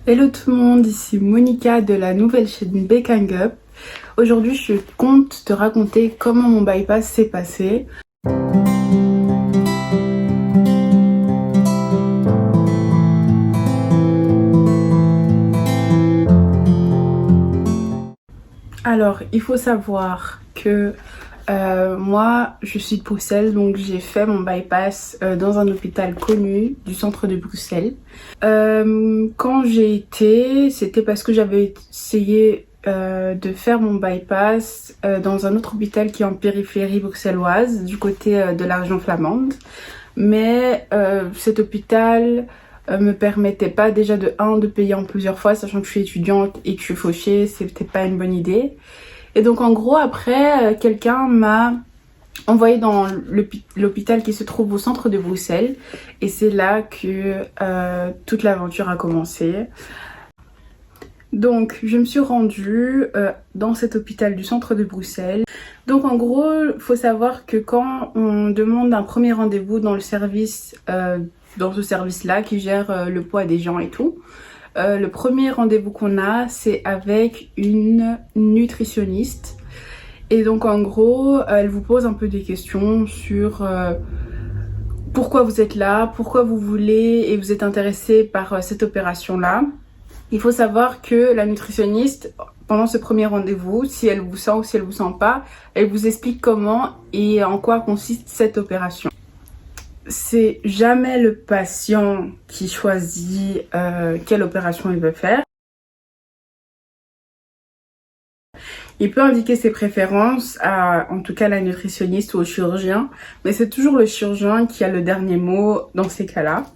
Hello tout le monde, ici Monica de la nouvelle chaîne Baking Up. Aujourd'hui, je compte te raconter comment mon bypass s'est passé. Alors, il faut savoir que moi, je suis de Bruxelles, donc j'ai fait mon bypass dans un hôpital connu du centre de Bruxelles. Quand j'ai été, c'était parce que j'avais essayé de faire mon bypass dans un autre hôpital qui est en périphérie bruxelloise, du côté de la région flamande. Mais cet hôpital me permettait pas déjà de payer en plusieurs fois, sachant que je suis étudiante et que je suis fauchée, c'était pas une bonne idée. Et donc en gros après, quelqu'un m'a envoyé dans l'hôpital qui se trouve au centre de Bruxelles et c'est là que toute l'aventure a commencé. Donc je me suis rendue dans cet hôpital du centre de Bruxelles. Donc en gros, faut savoir que quand on demande un premier rendez-vous dans le service, dans ce service-là qui gère le poids des gens et tout, le premier rendez-vous qu'on a, c'est avec une nutritionniste. Et donc en gros, elle vous pose un peu des questions sur pourquoi vous êtes là, pourquoi vous voulez et vous êtes intéressé par cette opération-là. Il faut savoir que la nutritionniste, pendant ce premier rendez-vous, si elle vous sent ou si elle vous sent pas, elle vous explique comment et en quoi consiste cette opération. C'est jamais le patient qui choisit quelle opération il veut faire. Il peut indiquer ses préférences à, en tout cas, la nutritionniste ou au chirurgien, mais c'est toujours le chirurgien qui a le dernier mot dans ces cas-là.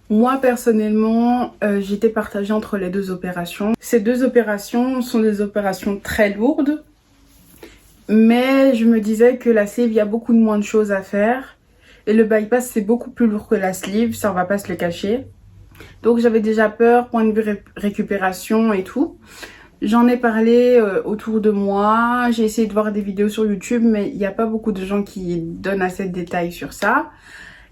Moi, personnellement, j'étais partagée entre les deux opérations. Ces deux opérations sont des opérations très lourdes, mais je me disais que la sleeve, il y a beaucoup moins de choses à faire. Et le bypass, c'est beaucoup plus lourd que la sleeve, ça on va pas se le cacher. Donc j'avais déjà peur, point de vue récupération et tout. J'en ai parlé autour de moi, j'ai essayé de voir des vidéos sur YouTube, mais il n'y a pas beaucoup de gens qui donnent assez de détails sur ça.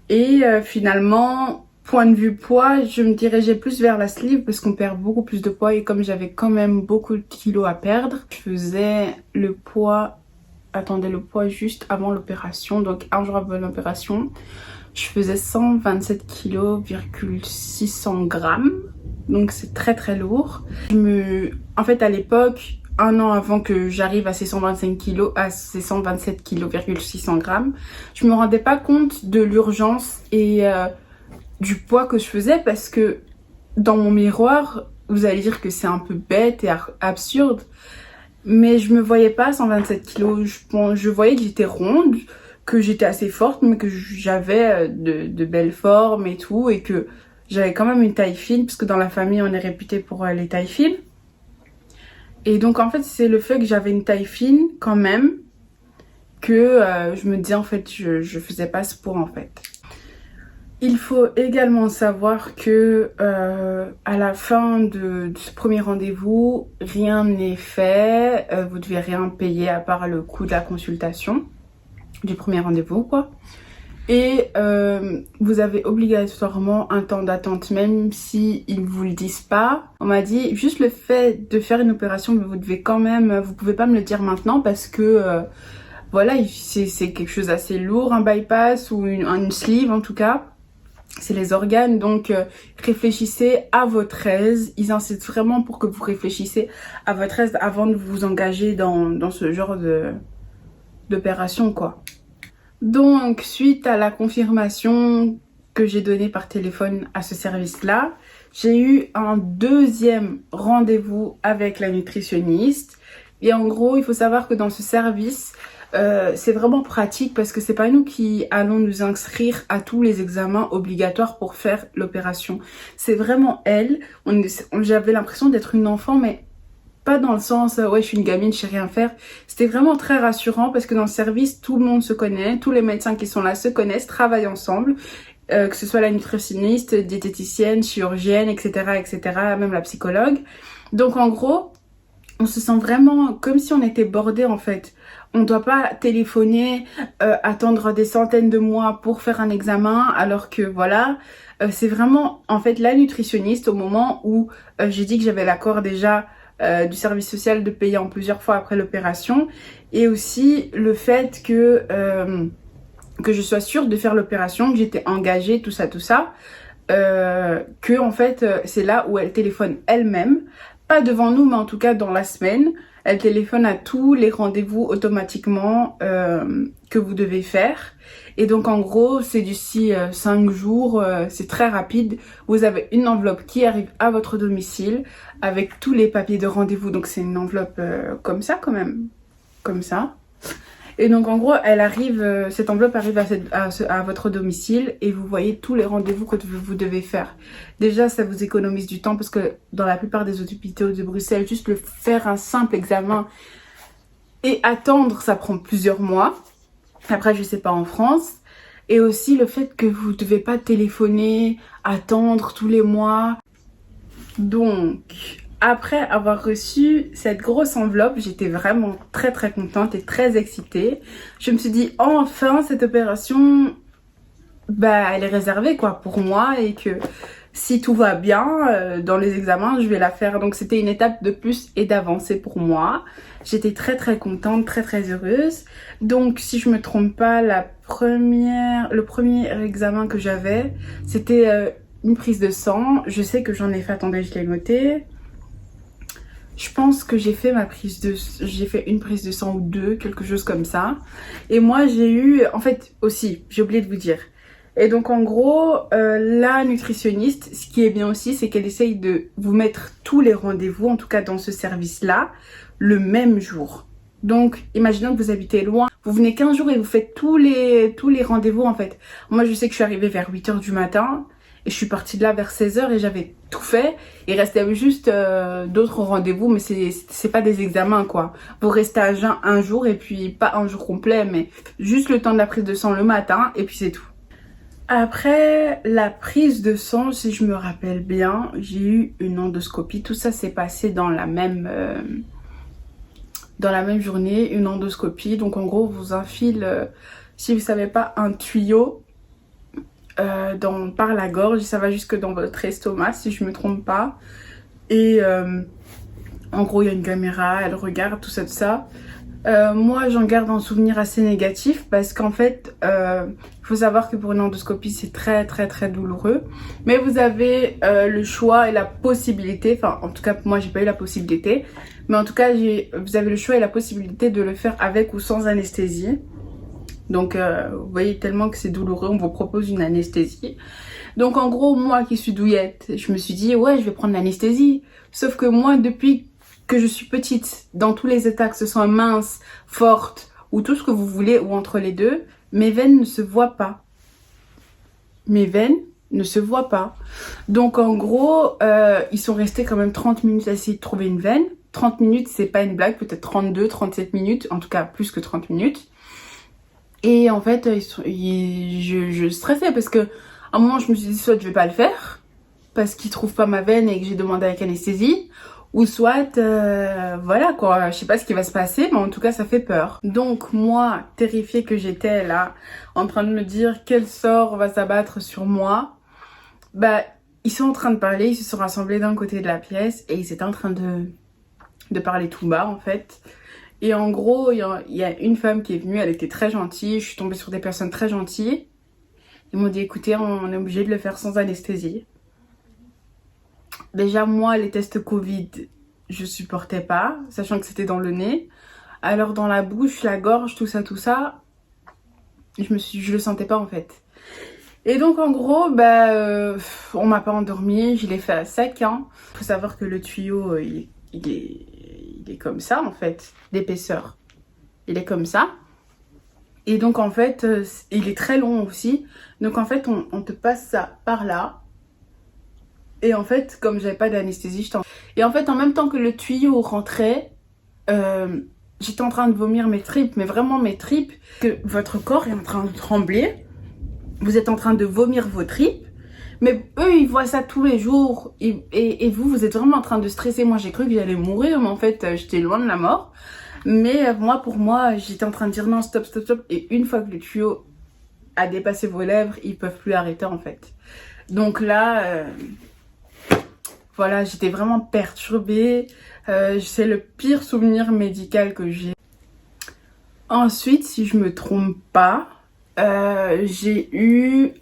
Et finalement, point de vue poids, je me dirigeais plus vers la sleeve parce qu'on perd beaucoup plus de poids. Et comme j'avais quand même beaucoup de kilos à perdre, je faisais le poids juste avant l'opération, donc un jour avant l'opération. Je faisais 127 kg, 600 grammes. Donc c'est très très lourd. En fait à l'époque, un an avant que j'arrive à ces 127 kg, 600 grammes, je me rendais pas compte de l'urgence et du poids que je faisais parce que dans mon miroir, vous allez dire que c'est un peu bête et absurde, mais je me voyais pas à 127 kg. Je voyais que j'étais ronde, que j'étais assez forte, mais que j'avais de belles formes et tout, et que j'avais quand même une taille fine, parce que dans la famille, on est réputé pour les tailles fines. Et donc, en fait, c'est le fait que j'avais une taille fine, quand même, que je me disais, en fait, je faisais pas ce poids, en fait. Il faut également savoir que à la fin de ce premier rendez-vous, rien n'est fait. Vous devez rien payer à part le coût de la consultation du premier rendez-vous, quoi. Et vous avez obligatoirement un temps d'attente, même si ils vous le disent pas. On m'a dit juste le fait de faire une opération, mais vous devez quand même, vous pouvez pas me le dire maintenant parce que voilà, c'est quelque chose d'assez lourd, un bypass ou une sleeve en tout cas. C'est les organes, donc réfléchissez à votre aise. Ils incitent vraiment pour que vous réfléchissez à votre aise avant de vous engager dans ce genre d'opération, quoi. Donc, suite à la confirmation que j'ai donnée par téléphone à ce service-là, j'ai eu un deuxième rendez-vous avec la nutritionniste. Et en gros, il faut savoir que dans ce service, c'est vraiment pratique parce que c'est pas nous qui allons nous inscrire à tous les examens obligatoires pour faire l'opération. C'est vraiment elle. J'avais l'impression d'être une enfant, mais pas dans le sens ouais je suis une gamine, je sais rien faire. C'était vraiment très rassurant parce que dans le service tout le monde se connaît, tous les médecins qui sont là se connaissent, travaillent ensemble, que ce soit la nutritionniste, diététicienne, chirurgienne, etc., même la psychologue. Donc en gros, on se sent vraiment comme si on était bordé en fait. On ne doit pas téléphoner, attendre des centaines de mois pour faire un examen, alors que voilà, c'est vraiment en fait la nutritionniste au moment où j'ai dit que j'avais l'accord déjà du service social de payer en plusieurs fois après l'opération, et aussi le fait que je sois sûre de faire l'opération, que j'étais engagée, tout ça, que en fait c'est là où elle téléphone elle-même, pas devant nous mais en tout cas dans la semaine, elle téléphone à tous les rendez-vous automatiquement que vous devez faire. Et donc en gros c'est d'ici 5 jours, c'est très rapide, vous avez une enveloppe qui arrive à votre domicile avec tous les papiers de rendez-vous, donc c'est une enveloppe comme ça quand même, comme ça. Et donc en gros, elle arrive, cette enveloppe arrive à votre domicile et vous voyez tous les rendez-vous que vous devez faire. Déjà, ça vous économise du temps parce que dans la plupart des hôpitaux de Bruxelles, juste le faire un simple examen et attendre, ça prend plusieurs mois. Après, je sais pas en France. Et aussi le fait que vous devez pas téléphoner, attendre tous les mois. Donc, après avoir reçu cette grosse enveloppe, j'étais vraiment très contente et très excitée. Je me suis dit, enfin, cette opération, bah, elle est réservée quoi pour moi et que si tout va bien dans les examens, je vais la faire. Donc, c'était une étape de plus et d'avancée pour moi. J'étais très contente, très heureuse. Donc, si je me trompe pas, le premier examen que j'avais, c'était une prise de sang. Je sais que j'en ai fait, attendez, je l'ai noté. Je pense que j'ai fait une prise de sang ou deux, quelque chose comme ça. Et moi, j'ai eu, en fait, aussi, j'ai oublié de vous dire. Et donc, en gros, la nutritionniste, ce qui est bien aussi, c'est qu'elle essaye de vous mettre tous les rendez-vous, en tout cas dans ce service-là, le même jour. Donc, imaginons que vous habitez loin, vous venez 15 jours et vous faites tous les rendez-vous, en fait. Moi, je sais que je suis arrivée vers 8 h du matin. Et je suis partie de là vers 16 h et j'avais tout fait. Il restait juste d'autres rendez-vous, mais c'est pas des examens quoi. Vous restez à jeun un jour et puis pas un jour complet, mais juste le temps de la prise de sang le matin et puis c'est tout. Après la prise de sang, si je me rappelle bien, j'ai eu une endoscopie. Tout ça s'est passé dans la même journée, une endoscopie. Donc en gros, on vous infile, si vous savez pas, un tuyau par la gorge, ça va jusque dans votre estomac si je me trompe pas, et en gros il y a une caméra, elle regarde tout ça. Moi j'en garde un souvenir assez négatif parce qu'en fait il faut savoir que pour une endoscopie c'est très douloureux, mais vous avez le choix et la possibilité, enfin en tout cas moi j'ai pas eu la possibilité, mais en tout cas vous avez le choix et la possibilité de le faire avec ou sans anesthésie. Donc vous voyez tellement que c'est douloureux, on vous propose une anesthésie. Donc en gros moi qui suis douillette, je me suis dit ouais je vais prendre l'anesthésie. Sauf que moi depuis que je suis petite, dans tous les états, que ce soit mince, forte ou tout ce que vous voulez ou entre les deux, mes veines ne se voient pas. Mes veines ne se voient pas. Donc en gros ils sont restés quand même 30 minutes à essayer de trouver une veine. 30 minutes c'est pas une blague, peut-être 32, 37 minutes, en tout cas plus que 30 minutes. Et en fait, je stressais parce que à un moment, je me suis dit soit je vais pas le faire parce qu'ils trouvent pas ma veine et que j'ai demandé avec anesthésie, ou soit voilà quoi, je sais pas ce qui va se passer, mais en tout cas ça fait peur. Donc moi, terrifiée que j'étais là, en train de me dire quel sort va s'abattre sur moi, bah ils sont en train de parler, ils se sont rassemblés d'un côté de la pièce et ils étaient en train de parler tout bas en fait. Et en gros, il y a une femme qui est venue, elle était très gentille. Je suis tombée sur des personnes très gentilles. Ils m'ont dit, écoutez, on est obligé de le faire sans anesthésie. Déjà, moi, les tests Covid, je supportais pas, sachant que c'était dans le nez. Alors, dans la bouche, la gorge, tout ça, je le sentais pas en fait. Et donc, en gros, bah, on m'a pas endormie, je l'ai fait à sec. Hein. Faut savoir que le tuyau, il est comme ça en fait, d'épaisseur. Il est comme ça. Et donc en fait, il est très long aussi. Donc en fait, on te passe ça par là. Et en fait, comme j'avais pas d'anesthésie, et en fait, en même temps que le tuyau rentrait, j'étais en train de vomir mes tripes, mais vraiment mes tripes, que votre corps est en train de trembler. Vous êtes en train de vomir vos tripes. Mais eux, ils voient ça tous les jours. Et vous, vous êtes vraiment en train de stresser. Moi, j'ai cru que j'allais mourir, mais en fait, j'étais loin de la mort. Mais pour moi, j'étais en train de dire non, stop, stop, stop. Et une fois que le tuyau a dépassé vos lèvres, ils peuvent plus arrêter, en fait. Donc là, voilà, j'étais vraiment perturbée. C'est le pire souvenir médical que j'ai. Ensuite, si je me trompe pas, j'ai eu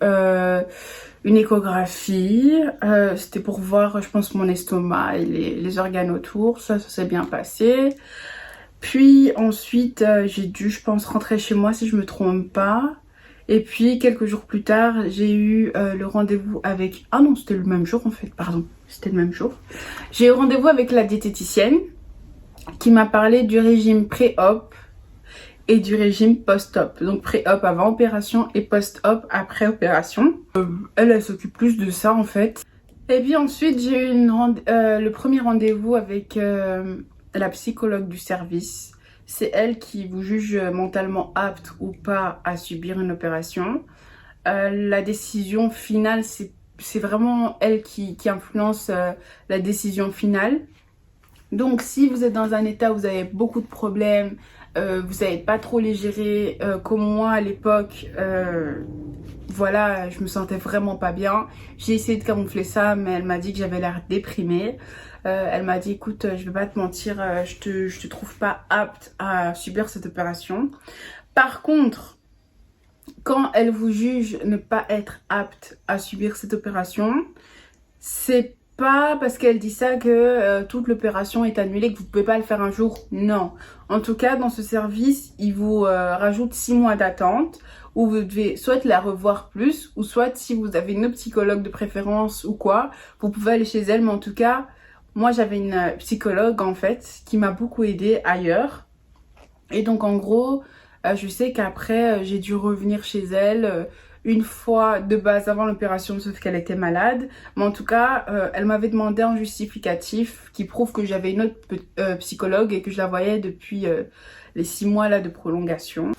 une échographie. C'était pour voir, je pense, mon estomac et les organes autour. Ça s'est bien passé. Puis ensuite, j'ai dû, je pense, rentrer chez moi si je me trompe pas. Et puis, quelques jours plus tard, j'ai eu le rendez-vous avec... Ah non, c'était le même jour en fait, pardon. C'était le même jour. J'ai eu rendez-vous avec la diététicienne qui m'a parlé du régime pré-op et du régime post-op. Donc pré-op avant opération et post-op après opération. Elle s'occupe plus de ça en fait. Et puis ensuite, j'ai eu le premier rendez-vous avec la psychologue du service. C'est elle qui vous juge mentalement apte ou pas à subir une opération. La décision finale, c'est vraiment elle qui influence la décision finale. Donc si vous êtes dans un état où vous avez beaucoup de problèmes, vous savez pas trop les gérer, comme moi à l'époque, voilà, je me sentais vraiment pas bien. J'ai essayé de camoufler ça, mais elle m'a dit que j'avais l'air déprimée. Elle m'a dit, écoute, je vais pas te mentir, je te trouve pas apte à subir cette opération. Par contre, quand elle vous juge ne pas être apte à subir cette opération, c'est pas parce qu'elle dit ça que toute l'opération est annulée, que vous pouvez pas le faire un jour. Non. En tout cas, dans ce service, ils vous rajoutent 6 mois d'attente où vous devez soit la revoir plus, ou soit si vous avez une autre psychologue de préférence ou quoi, vous pouvez aller chez elle. Mais en tout cas, moi j'avais une psychologue en fait qui m'a beaucoup aidée ailleurs. Et donc en gros, je sais qu'après j'ai dû revenir chez elle une fois de base avant l'opération, sauf qu'elle était malade. Mais en tout cas, elle m'avait demandé un justificatif qui prouve que j'avais une autre psychologue et que je la voyais depuis les 6 mois là de prolongation.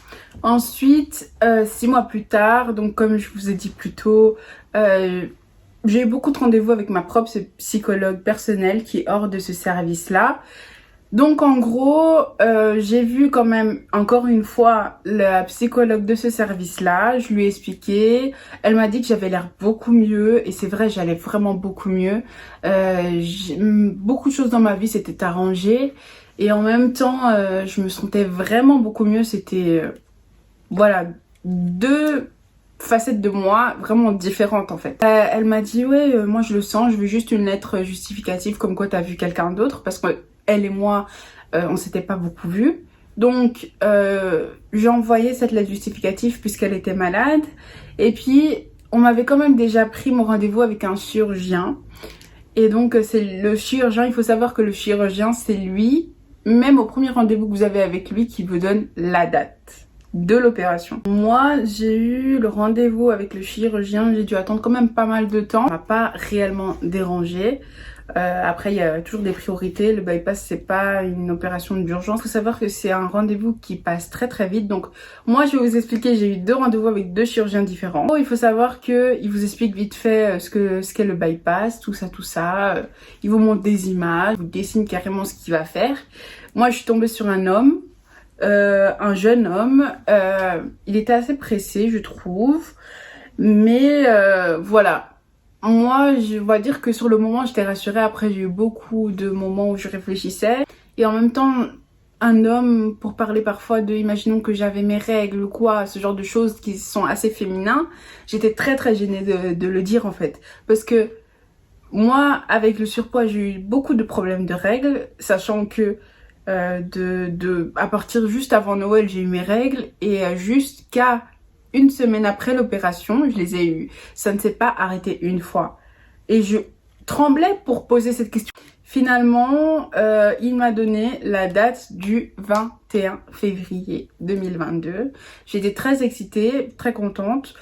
Ensuite, 6 mois plus tard, donc comme je vous ai dit plus tôt, j'ai eu beaucoup de rendez-vous avec ma propre psychologue personnelle qui est hors de ce service-là. Donc en gros, j'ai vu quand même encore une fois la psychologue de ce service-là. Je lui ai expliqué. Elle m'a dit que j'avais l'air beaucoup mieux. Et c'est vrai, j'allais vraiment beaucoup mieux. Beaucoup de choses dans ma vie s'étaient arrangées. Et en même temps, je me sentais vraiment beaucoup mieux. C'était, voilà, deux facettes de moi vraiment différentes en fait. Elle m'a dit, ouais, moi je le sens, je veux juste une lettre justificative comme quoi t'as vu quelqu'un d'autre. Parce que elle et moi, on s'était pas beaucoup vus. Donc, j'ai envoyé cette lettre justificative puisqu'elle était malade. Et puis, on m'avait quand même déjà pris mon rendez-vous avec un chirurgien. Et donc, c'est le chirurgien. Il faut savoir que le chirurgien, c'est lui, même au premier rendez-vous que vous avez avec lui, qui vous donne la date de l'opération. Moi, j'ai eu le rendez-vous avec le chirurgien. J'ai dû attendre quand même pas mal de temps. Ça m'a pas réellement dérangé. Après, il y a toujours des priorités. Le bypass, c'est pas une opération d'urgence. Il faut savoir que c'est un rendez-vous qui passe très très vite. Donc, moi, je vais vous expliquer. J'ai eu 2 rendez-vous avec 2 chirurgiens différents. Il faut savoir que il vous explique vite fait ce qu'est le bypass, tout ça, tout ça. Il vous montre des images, il vous dessine carrément ce qu'il va faire. Moi, je suis tombée sur un homme, un jeune homme. Il était assez pressé, je trouve. Mais voilà. Moi, je dois dire que sur le moment, j'étais rassurée. Après, j'ai eu beaucoup de moments où je réfléchissais. Et en même temps, un homme, pour parler parfois de, imaginons que j'avais mes règles ou quoi, ce genre de choses qui sont assez féminins, j'étais très très gênée de le dire en fait. Parce que moi, avec le surpoids, j'ai eu beaucoup de problèmes de règles, sachant que à partir juste avant Noël, j'ai eu mes règles et jusqu'à une semaine après l'opération, je les ai eues. Ça ne s'est pas arrêté une fois. Et je tremblais pour poser cette question. Finalement, il m'a donné la date du 21 février 2022. J'étais très excitée, très contente.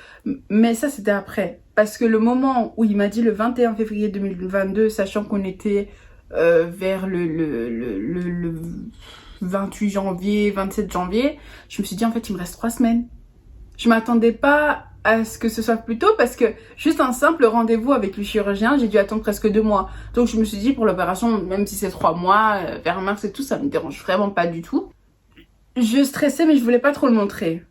Mais ça, c'était après. Parce que le moment où il m'a dit le 21 février 2022, sachant qu'on était vers le 28 janvier, 27 janvier, je me suis dit en fait, il me reste 3 semaines. Je m'attendais pas à ce que ce soit plus tôt parce que juste un simple rendez-vous avec le chirurgien, j'ai dû attendre presque 2 mois. Donc je me suis dit pour l'opération, même si c'est 3 mois, vers mars et tout, ça me dérange vraiment pas du tout. Je stressais mais je voulais pas trop le montrer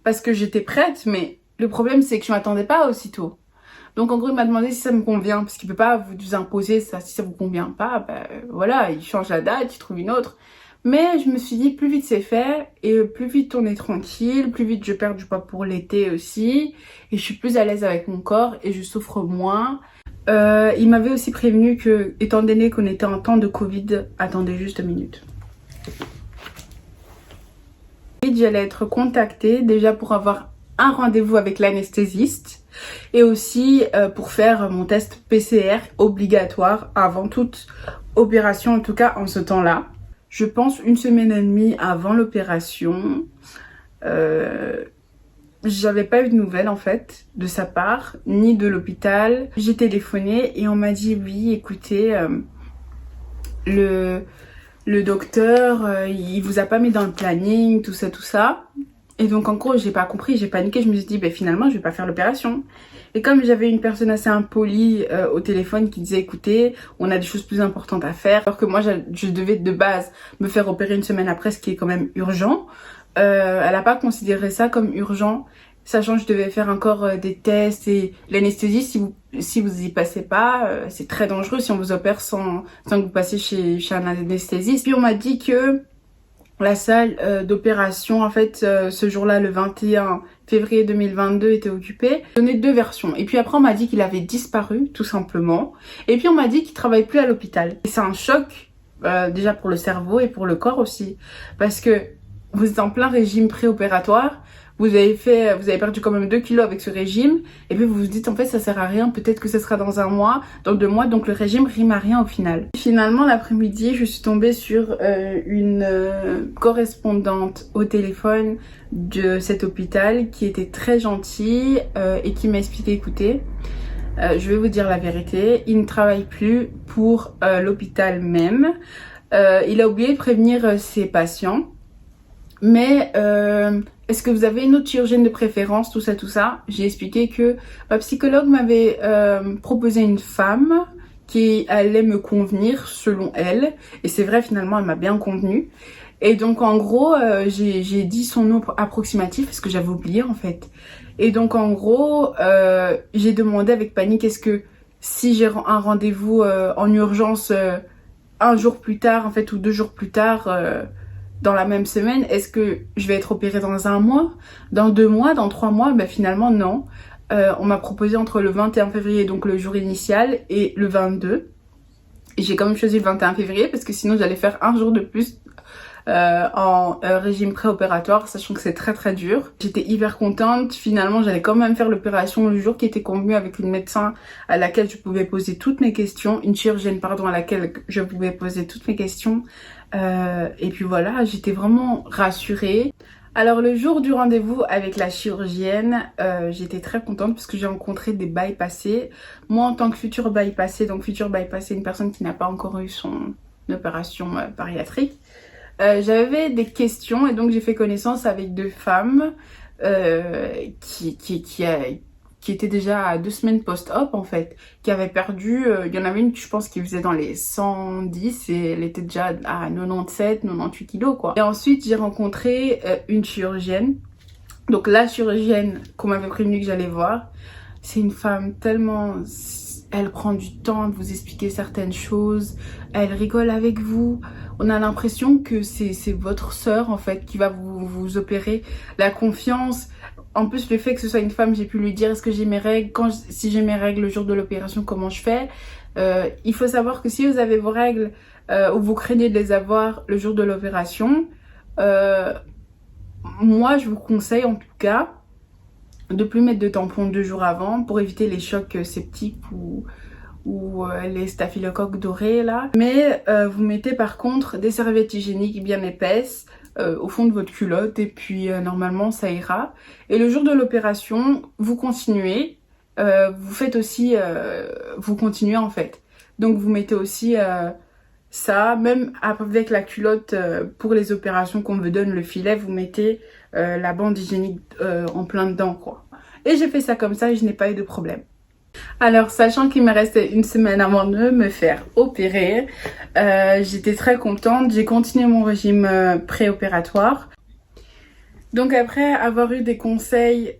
parce que j'étais prête, mais le problème c'est que je m'attendais pas aussitôt. Donc en gros il m'a demandé si ça me convient parce qu'il peut pas vous imposer ça, si ça vous convient pas, bah voilà, il change la date, il trouve une autre. Mais je me suis dit plus vite c'est fait et plus vite on est tranquille, plus vite je perds du poids pour l'été aussi et je suis plus à l'aise avec mon corps et je souffre moins. Il m'avait aussi prévenu que étant donné qu'on était en temps de Covid, attendez juste 2 minutes. J'allais être contactée déjà pour avoir un rendez-vous avec l'anesthésiste et aussi pour faire mon test PCR obligatoire avant toute opération, en tout cas en ce temps-là. Je pense 1 semaine et demie avant l'opération. J'avais pas eu de nouvelles en fait de sa part, ni de l'hôpital. J'ai téléphoné et on m'a dit oui, écoutez, le docteur, il vous a pas mis dans le planning, tout ça, tout ça. Et donc en gros, j'ai pas compris, j'ai paniqué, je me suis dit, ben finalement, je vais pas faire l'opération. Et comme j'avais une personne assez impolie au téléphone qui disait, écoutez, on a des choses plus importantes à faire, alors que moi, je devais de base me faire opérer 1 semaine après, ce qui est quand même urgent. Elle a pas considéré ça comme urgent, sachant que je devais faire encore des tests et l'anesthésie, si vous y passez pas, c'est très dangereux si on vous opère sans que vous passiez chez un anesthésiste. Puis on m'a dit que la salle d'opération, en fait, ce jour-là, le 21 février 2022, était occupée. J'ai donné 2 versions. Et puis après, on m'a dit qu'il avait disparu, tout simplement. Et puis on m'a dit qu'il travaille plus à l'hôpital. Et c'est un choc, déjà pour le cerveau et pour le corps aussi. Parce que vous êtes en plein régime préopératoire. Vous avez perdu quand même 2 kilos avec ce régime. Et puis vous vous dites, en fait, ça sert à rien. Peut-être que ce sera dans 1 mois, dans 2 mois. Donc le régime rime à rien au final. Finalement, l'après-midi, je suis tombée sur une correspondante au téléphone de cet hôpital qui était très gentille et qui m'a expliqué, écoutez, je vais vous dire la vérité. Il ne travaille plus pour l'hôpital même. Il a oublié de prévenir ses patients. Mais est-ce que vous avez une autre chirurgienne de préférence, tout ça, tout ça? J'ai expliqué que ma psychologue m'avait proposé une femme qui allait me convenir selon elle. Et c'est vrai, finalement, elle m'a bien convenu. Et donc, en gros, j'ai dit son nom approximatif parce que j'avais oublié, en fait. Et donc, en gros, j'ai demandé avec panique, est-ce que si j'ai un rendez-vous en urgence 1 jour plus tard, en fait, ou 2 jours plus tard... dans la même semaine, est-ce que je vais être opérée dans 1 mois, dans 2 mois, dans 3 mois? Ben finalement non. On m'a proposé entre le 21 février, donc le jour initial, et le 22. Et j'ai quand même choisi le 21 février parce que sinon j'allais faire 1 jour de plus en régime préopératoire, sachant que c'est très très dur. J'étais hyper contente. Finalement, j'allais quand même faire l'opération le jour qui était convenu avec une médecin à laquelle je pouvais poser toutes mes questions, une chirurgienne pardon, à laquelle je pouvais poser toutes mes questions. Et puis voilà, j'étais vraiment rassurée. Alors le jour du rendez-vous avec la chirurgienne, j'étais très contente parce que j'ai rencontré des bypassés. Moi en tant que future bypassée, donc future bypassée, une personne qui n'a pas encore eu son opération bariatrique, j'avais des questions et donc j'ai fait connaissance avec 2 femmes qui étaient déjà à 2 semaines post-op en fait, qui avaient perdu, il y en avait une je pense qui faisait dans les 110 et elle était déjà à 97, 98 kilos quoi. Et ensuite j'ai rencontré une chirurgienne, donc la chirurgienne qu'on m'avait prévenu que j'allais voir, c'est une femme tellement... Elle prend du temps de vous expliquer certaines choses, elle rigole avec vous. On a l'impression que c'est votre sœur en fait qui va vous opérer. La confiance, en plus le fait que ce soit une femme, j'ai pu lui dire est-ce que j'ai mes règles, si j'ai mes règles le jour de l'opération, comment je fais. Il faut savoir que si vous avez vos règles ou vous craignez de les avoir le jour de l'opération, moi je vous conseille en tout cas de plus mettre de tampons 2 jours avant pour éviter les chocs septiques ou les staphylocoques dorés là. Mais vous mettez par contre des serviettes hygiéniques bien épaisses au fond de votre culotte et puis normalement ça ira. Et le jour de l'opération, vous continuez, vous faites aussi, vous continuez en fait. Donc vous mettez aussi ça, même avec la culotte pour les opérations qu'on me donne, le filet, vous mettez la bande hygiénique en plein dedans quoi. Et j'ai fait ça comme ça et je n'ai pas eu de problème. Alors, sachant qu'il me restait une semaine avant de me faire opérer, j'étais très contente. J'ai continué mon régime préopératoire. Donc après avoir eu des conseils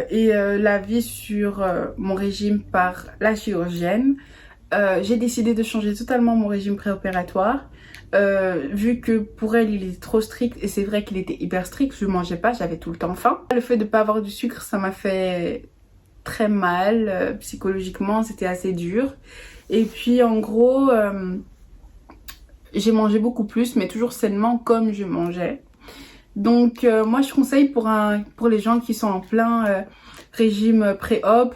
et l'avis sur mon régime par la chirurgienne, j'ai décidé de changer totalement mon régime préopératoire. Vu que pour elle il est trop strict, et c'est vrai qu'il était hyper strict, je mangeais pas, j'avais tout le temps faim. Le fait de pas avoir du sucre, ça m'a fait très mal psychologiquement, c'était assez dur. Et puis en gros, j'ai mangé beaucoup plus, mais toujours sainement comme je mangeais. Donc moi je conseille pour les gens qui sont en plein régime pré-op,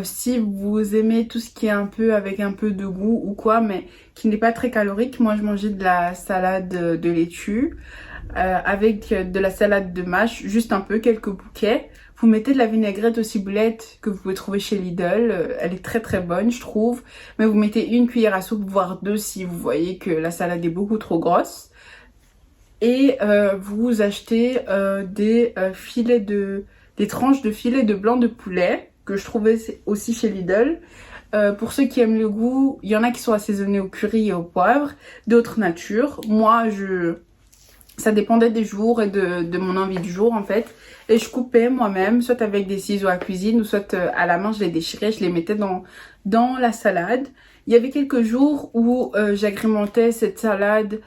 si vous aimez tout ce qui est un peu avec un peu de goût ou quoi, mais qui n'est pas très calorique. Moi je mangeais de la salade de laitue avec de la salade de mâche, juste un peu, quelques bouquets. Vous mettez de la vinaigrette aux ciboulettes que vous pouvez trouver chez Lidl, elle est très très bonne je trouve. Mais vous mettez une cuillère à soupe, voire deux si vous voyez que la salade est beaucoup trop grosse. Et vous achetez des tranches de filets de blanc de poulet que je trouvais aussi chez Lidl. Pour ceux qui aiment le goût, il y en a qui sont assaisonnés au curry et au poivre, d'autres nature. Moi, ça dépendait des jours et de mon envie du jour en fait. Et je coupais moi-même, soit avec des ciseaux à cuisine ou soit à la main, je les déchirais, je les mettais dans la salade. Il y avait quelques jours où j'agrémentais cette salade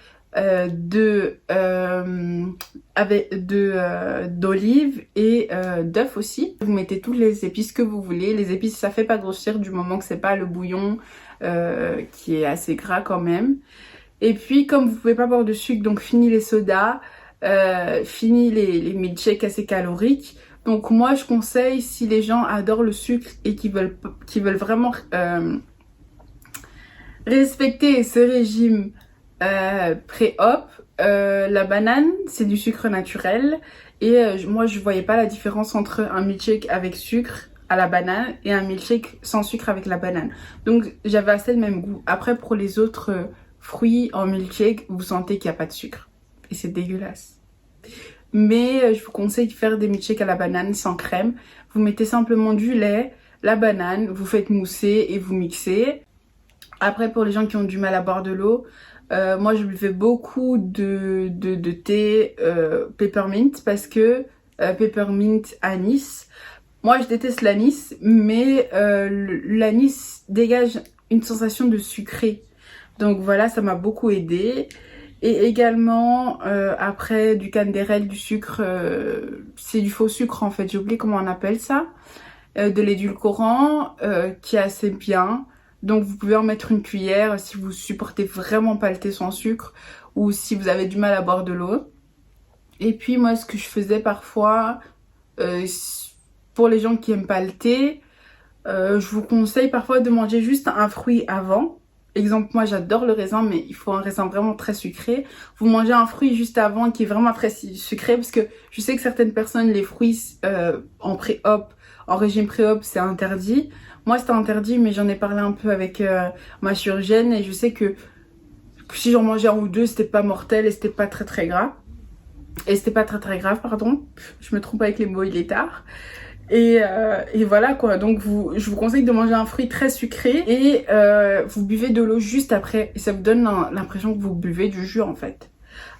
d'olives et d'œufs aussi. Vous mettez toutes les épices que vous voulez. Les épices ça fait pas grossir du moment que c'est pas le bouillon qui est assez gras quand même. Et puis comme vous pouvez pas boire de sucre, donc fini les sodas, fini les milkshakes assez caloriques. Donc moi je conseille, si les gens adorent le sucre et qui veulent vraiment respecter ce régime pré-op, la banane c'est du sucre naturel et moi je voyais pas la différence entre un milkshake avec sucre à la banane et un milkshake sans sucre avec la banane. Donc j'avais assez le même goût. Après pour les autres fruits en milkshake, vous sentez qu'il n'y a pas de sucre et c'est dégueulasse. Mais je vous conseille de faire des milkshakes à la banane sans crème. Vous mettez simplement du lait, la banane, vous faites mousser et vous mixez. Après pour les gens qui ont du mal à boire de l'eau, moi je buvais beaucoup de thé peppermint parce que peppermint anis. Moi je déteste l'anis, mais l'anis dégage une sensation de sucré. Donc voilà, ça m'a beaucoup aidé. Et également après du canderel, du sucre, c'est du faux sucre en fait, j'ai oublié comment on appelle ça. De l'édulcorant qui est assez bien. Donc vous pouvez en mettre une cuillère si vous supportez vraiment pas le thé sans sucre ou si vous avez du mal à boire de l'eau. Et puis moi ce que je faisais parfois, pour les gens qui aiment pas le thé, je vous conseille parfois de manger juste un fruit avant. Exemple, moi j'adore le raisin, mais il faut un raisin vraiment très sucré. Vous mangez un fruit juste avant qui est vraiment très sucré, parce que je sais que certaines personnes, les fruits en pré-op, en régime pré-op, c'est interdit. Moi c'était interdit, mais j'en ai parlé un peu avec ma chirurgienne et je sais que si j'en mangeais un ou deux, c'était pas mortel et c'était pas très grave. Et c'était pas très grave, pardon. Je me trompe avec les mots, il est tard. Et voilà quoi, donc je vous conseille de manger un fruit très sucré et vous buvez de l'eau juste après et ça vous donne l'impression que vous buvez du jus en fait.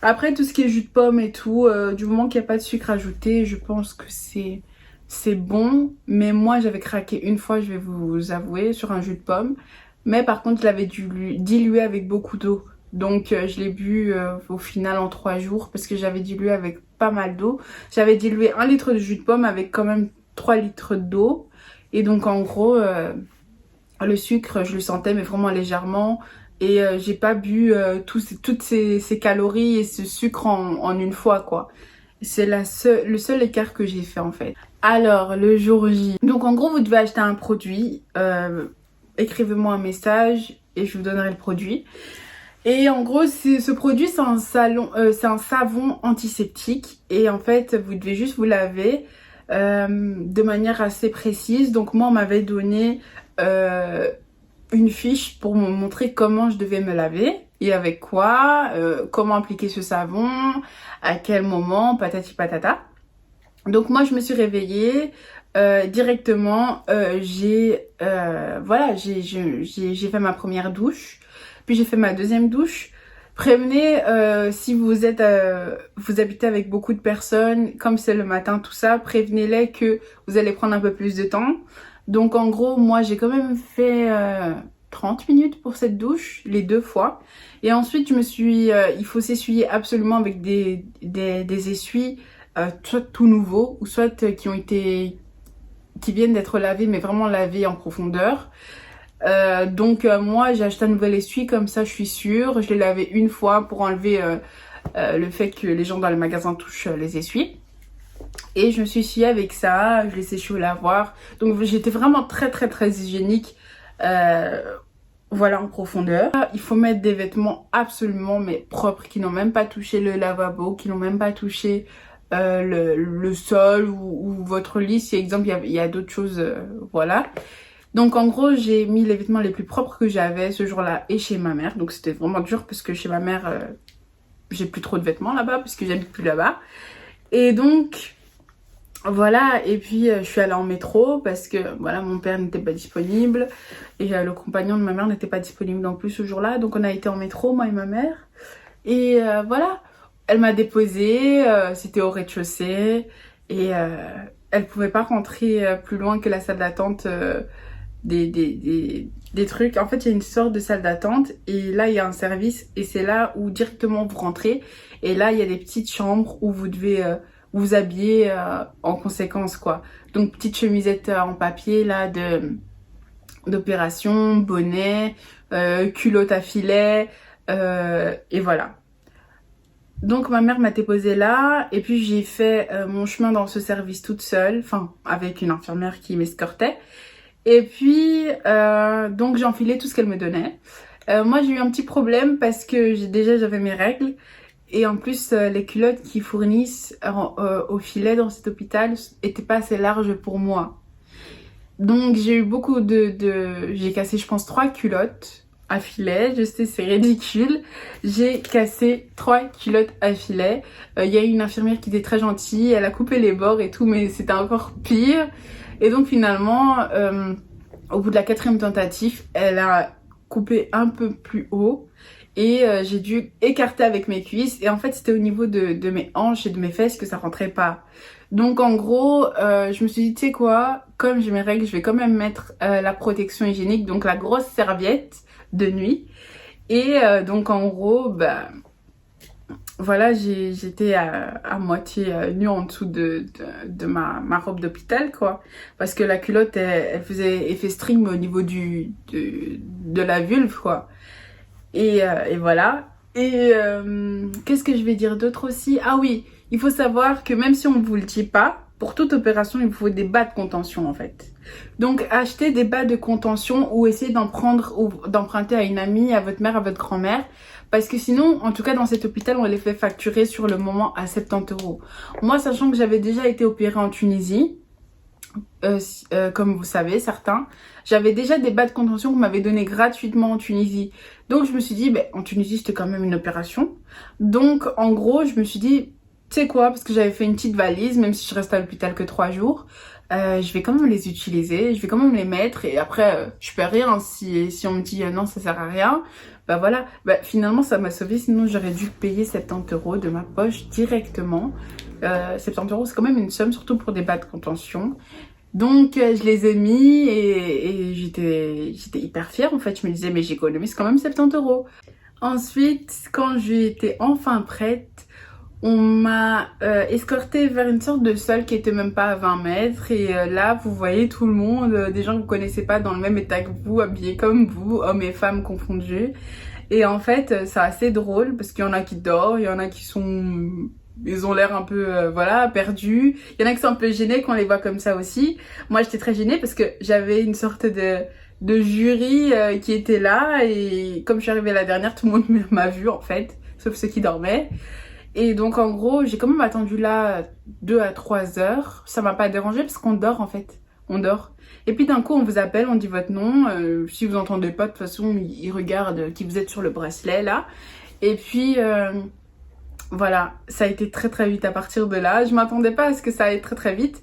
Après tout ce qui est jus de pomme et tout, du moment qu'il n'y a pas de sucre ajouté, je pense que c'est bon. Mais moi j'avais craqué une fois, je vais vous avouer, sur un jus de pomme. Mais par contre je l'avais dilué avec beaucoup d'eau. Donc je l'ai bu au final en 3 jours parce que j'avais dilué avec pas mal d'eau. J'avais dilué 1 litre de jus de pomme avec quand même 3 litres d'eau. Et donc en gros le sucre je le sentais mais vraiment légèrement. Et j'ai pas bu toutes ces calories et ce sucre en une fois quoi. C'est le seul écart que j'ai fait en fait. Alors le jour J. Donc en gros vous devez acheter un produit. Écrivez-moi un message et je vous donnerai le produit. Et en gros, ce produit, c'est un savon antiseptique. Et en fait, vous devez juste vous laver de manière assez précise. Donc moi, on m'avait donné une fiche pour me montrer comment je devais me laver. Et avec quoi, comment appliquer ce savon, à quel moment, patati patata. Donc moi, je me suis réveillée. directement, voilà, j'ai fait ma première douche, puis j'ai fait ma deuxième douche. Prévenez si vous êtes, vous habitez avec beaucoup de personnes, comme c'est le matin, tout ça, prévenez-les que vous allez prendre un peu plus de temps. Donc en gros, moi j'ai quand même fait 30 minutes pour cette douche, les 2 fois. Et ensuite, il faut s'essuyer absolument avec des essuies, soit tout nouveaux, ou soit qui viennent d'être lavés, mais vraiment lavés en profondeur. Donc moi j'ai acheté un nouvel essuie, comme ça je suis sûre. Je l'ai lavé une fois pour enlever le fait que les gens dans les magasins touchent les essuies. Et je me suis essuyée avec ça, je l'ai séché au lavoir. Donc j'étais vraiment très très très hygiénique. Voilà, en profondeur. Il faut mettre des vêtements absolument mais propres, qui n'ont même pas touché le lavabo, qui n'ont même pas touché le sol ou votre lit. Si exemple il y a d'autres choses, voilà. Donc en gros j'ai mis les vêtements les plus propres que j'avais ce jour-là et chez ma mère. Donc c'était vraiment dur parce que chez ma mère j'ai plus trop de vêtements là-bas parce que j'habite plus là-bas. Et donc voilà, et puis je suis allée en métro parce que voilà, mon père n'était pas disponible et le compagnon de ma mère n'était pas disponible non plus ce jour-là. Donc on a été en métro, moi et ma mère. Et voilà, elle m'a déposée, c'était au rez-de-chaussée et elle pouvait pas rentrer plus loin que la salle d'attente des trucs. En fait, il y a une sorte de salle d'attente et là, il y a un service et c'est là où directement vous rentrez. Et là, il y a des petites chambres où vous devez vous habiller en conséquence, quoi. Donc, petite chemisette en papier, là, d'opération, bonnet, culotte à filet, et voilà. Donc ma mère m'a déposée là et puis j'ai fait mon chemin dans ce service toute seule, enfin avec une infirmière qui m'escortait. Et puis donc j'ai enfilé tout ce qu'elle me donnait. Moi j'ai eu un petit problème parce que j'avais mes règles et en plus les culottes qu'ils fournissent au filet dans cet hôpital étaient pas assez larges pour moi. Donc j'ai eu beaucoup j'ai cassé je pense 3 culottes à filet. Je sais, c'est ridicule. J'ai cassé 3 culottes à filet. Il y a une infirmière qui était très gentille, elle a coupé les bords et tout, mais c'était encore pire. Et donc finalement, au bout de la 4e tentative, elle a coupé un peu plus haut et j'ai dû écarter avec mes cuisses. Et en fait, c'était au niveau de mes hanches et de mes fesses que ça rentrait pas. Donc en gros, je me suis dit, tu sais quoi, comme j'ai mes règles, je vais quand même mettre la protection hygiénique, donc la grosse serviette de nuit. Et donc en gros, bah voilà, j'étais à moitié nue en dessous de ma robe d'hôpital, quoi. Parce que la culotte, elle faisait effet string au niveau de la vulve, quoi. Et voilà. Et qu'est-ce que je vais dire d'autre aussi? Ah oui, il faut savoir que même si on ne vous le dit pas, pour toute opération, il vous faut des bas de contention en fait. Donc achetez des bas de contention ou essayez d'en prendre ou d'emprunter à une amie, à votre mère, à votre grand-mère. Parce que sinon, en tout cas dans cet hôpital, on les fait facturer sur le moment à 70 €. Moi, sachant que j'avais déjà été opérée en Tunisie, comme vous savez, certains, j'avais déjà des bas de contention qu'on m'avait donné gratuitement en Tunisie. Donc je me suis dit, en Tunisie c'était quand même une opération. Donc en gros, je me suis dit, tu sais quoi, parce que j'avais fait une petite valise, même si je reste à l'hôpital que 3 jours, je vais quand même les utiliser, je vais quand même les mettre et après je perds rien si on me dit non ça sert à rien. Bah voilà, finalement ça m'a sauvée, sinon j'aurais dû payer 70 € de ma poche directement. 70 € c'est quand même une somme, surtout pour des bas de contention. Donc je les ai mis et j'étais hyper fière en fait. Je me disais mais j'économise quand même 70 €. Ensuite quand j'étais enfin prête, on m'a escortée vers une sorte de salle qui était même pas à 20 mètres et là vous voyez tout le monde, des gens que vous connaissez pas dans le même état que vous, habillés comme vous, hommes et femmes confondus. Et en fait c'est assez drôle parce qu'il y en a qui dorment, il y en a qui ils ont l'air un peu voilà perdus, il y en a qui sont un peu gênés quand on les voit comme ça aussi. Moi j'étais très gênée parce que j'avais une sorte de jury qui était là et comme je suis arrivée la dernière, tout le monde m'a vue en fait, sauf ceux qui dormaient. Et donc en gros j'ai quand même attendu là 2 à 3 heures. Ça m'a pas dérangé parce qu'on dort en fait, on dort. Et puis d'un coup on vous appelle, on dit votre nom, si vous entendez pas de toute façon ils regardent qui vous êtes sur le bracelet là. Et puis voilà, ça a été très très vite à partir de là. Je m'attendais pas à ce que ça aille très très vite.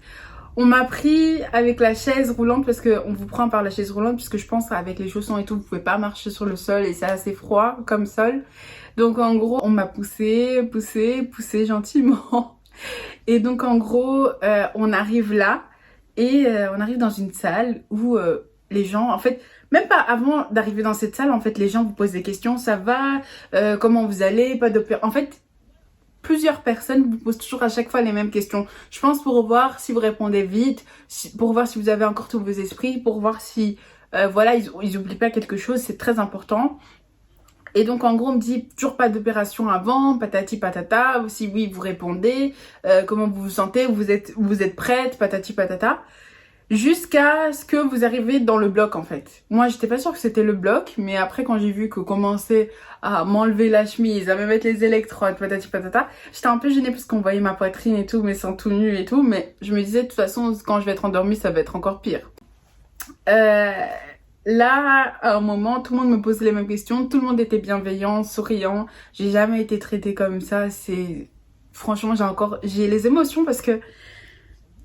On m'a pris avec la chaise roulante parce que on vous prend par la chaise roulante puisque je pense avec les chaussons et tout, vous pouvez pas marcher sur le sol et c'est assez froid comme sol. Donc en gros, on m'a poussé gentiment. Et donc en gros, on arrive là et on arrive dans une salle où les gens, en fait, même pas avant d'arriver dans cette salle, en fait, les gens vous posent des questions. Ça va? Comment vous allez? Pas de... En fait, plusieurs personnes vous posent toujours à chaque fois les mêmes questions. Je pense pour voir si vous répondez vite, pour voir si vous avez encore tous vos esprits, pour voir si, voilà, ils oublient pas quelque chose. C'est très important. Et donc en gros on me dit toujours pas d'opération avant, patati patata, si oui vous répondez, comment vous vous sentez, vous êtes prête, patati patata, jusqu'à ce que vous arrivez dans le bloc en fait. Moi j'étais pas sûre que c'était le bloc, mais après quand j'ai vu qu'on commençait à m'enlever la chemise, à me mettre les électrodes, patati patata, j'étais un peu gênée parce qu'on voyait ma poitrine et tout, mes seins tout nus et tout, mais je me disais de toute façon quand je vais être endormie ça va être encore pire. Là, à un moment, tout le monde me posait les mêmes questions, tout le monde était bienveillant, souriant. J'ai jamais été traitée comme ça. C'est franchement, j'ai les émotions parce que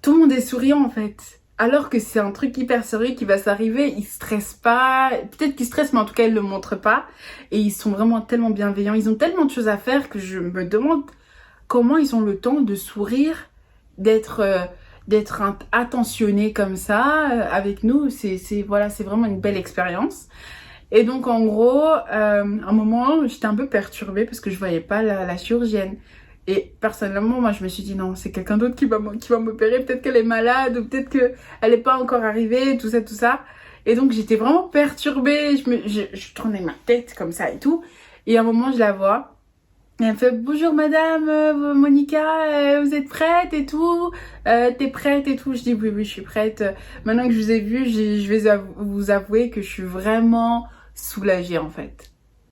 tout le monde est souriant en fait. Alors que c'est un truc hyper sérieux qui va s'arriver, ils stressent pas. Peut-être qu'ils stressent, mais en tout cas ils le montrent pas. Et ils sont vraiment tellement bienveillants. Ils ont tellement de choses à faire que je me demande comment ils ont le temps de sourire, d'être attentionné comme ça avec nous. Voilà, c'est vraiment une belle expérience. Et donc en gros, à un moment, j'étais un peu perturbée parce que je voyais pas la chirurgienne. Et personnellement, moi je me suis dit non, c'est quelqu'un d'autre qui va m'opérer, peut-être qu'elle est malade ou peut-être qu'elle est pas encore arrivée, tout ça, tout ça. Et donc j'étais vraiment perturbée, je tournais ma tête comme ça et tout. Et à un moment, je la vois. Et elle me fait bonjour madame Monica, vous êtes prête et tout, t'es prête et tout. Je dis oui je suis prête. Maintenant que je vous ai vu, je vais vous avouer que je suis vraiment soulagée en fait.